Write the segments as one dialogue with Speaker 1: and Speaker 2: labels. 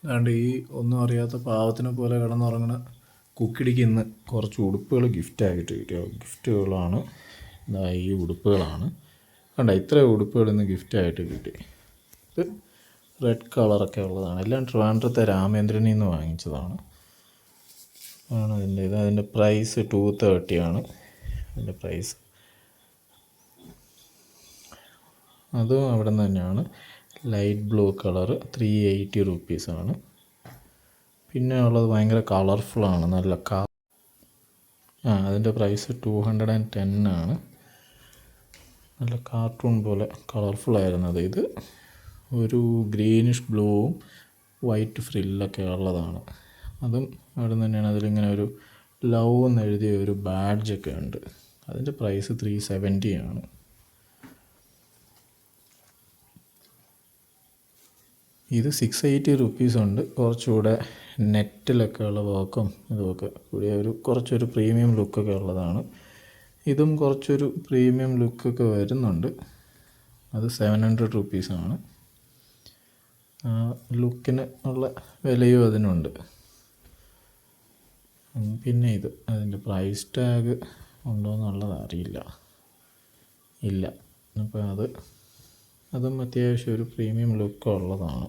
Speaker 1: അതുകൊണ്ട് ഈ ഒന്നും അറിയാത്ത പാവത്തിനെ പോലെ കിടന്നുറങ്ങുന്ന കുക്കിടിക്ക് ഇന്ന് കുറച്ച് ഉടുപ്പുകൾ ഗിഫ്റ്റായിട്ട് കിട്ടിയ ഗിഫ്റ്റുകളാണ്. ഈ ഉടുപ്പുകളാണ് കണ്ട, ഇത്രയും ഉടുപ്പുകൾ ഇന്ന് ഗിഫ്റ്റായിട്ട് കിട്ടി. ഇത് റെഡ് കളറൊക്കെ ഉള്ളതാണ്. എല്ലാം ട്രിവാൻഡ്രത്തെ രാമേന്ദ്രനിൽ നിന്ന് വാങ്ങിച്ചതാണ്. അതിൻ്റെ പ്രൈസ് 230 ആണ് അതിൻ്റെ പ്രൈസ്. അതും അവിടെ നിന്ന് തന്നെയാണ്. ലൈറ്റ് ബ്ലൂ കളറ് 380 റുപ്പീസാണ്. പിന്നെ ഉള്ളത് ഭയങ്കര കളർഫുള്ളാണ്, നല്ല അതിൻ്റെ പ്രൈസ് 210 ആണ്. നല്ല കാർട്ടൂൺ പോലെ കളർഫുള്ളായിരുന്നത്. ഇത് ഒരു ഗ്രീനിഷ് ബ്ലൂവും വൈറ്റ് ഫ്രില്ലൊക്കെ ഉള്ളതാണ്. അതും അവിടെ നിന്ന് തന്നെയാണ്. അതിലിങ്ങനെ ഒരു ലവ് എന്നെഴുതിയ ഒരു ബാഡ്ജൊക്കെ ഉണ്ട്. അതിൻ്റെ പ്രൈസ് 370 ആണ്. ഇത് 680 റുപ്പീസുണ്ട്. കുറച്ചുകൂടെ നെറ്റിലൊക്കെ ഉള്ള വർക്കും ഇതുമൊക്കെ കൂടിയ കുറച്ചൊരു പ്രീമിയം ലുക്കൊക്കെ ഉള്ളതാണ്. ഇതും കുറച്ചൊരു പ്രീമിയം ലുക്കൊക്കെ വരുന്നുണ്ട്. അത് 700 റുപ്പീസാണ്. ലുക്കിന് ഉള്ള വിലയും അതിനുണ്ട്. പിന്നെ അതിൻ്റെ പ്രൈസ് ടാഗ് ഉണ്ടോയെന്നുള്ളത് അറിയില്ല. ഇല്ല. അപ്പോൾ അതും അത്യാവശ്യം ഒരു പ്രീമിയം ലുക്ക് ഉള്ളതാണ്.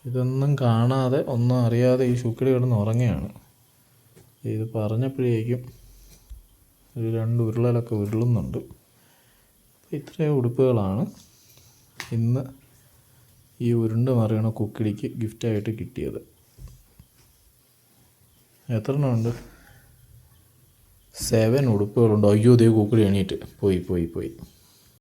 Speaker 1: ഇതൊന്നും കാണാതെ ഒന്നും അറിയാതെ ഈ ശുക്കിടി കിടന്ന് ഉറങ്ങുകയാണ്. ഇത് പറഞ്ഞപ്പോഴേക്കും ഒരു 2 ഉരുളലൊക്കെ ഉരുളുന്നുണ്ട്. അപ്പോൾ ഇത്രയും ഉടുപ്പുകളാണ് ഇന്ന് ഈ ഉരുണ്ട് മറിയണ കുക്കിടിക്ക് ഗിഫ്റ്റായിട്ട് കിട്ടിയത്. എത്ര എണ്ണമുണ്ട്? 7 ഉടുപ്പുകളുണ്ട്. അയ്യോ, ദേ കുക്കിടി എണീറ്റ് പോയി.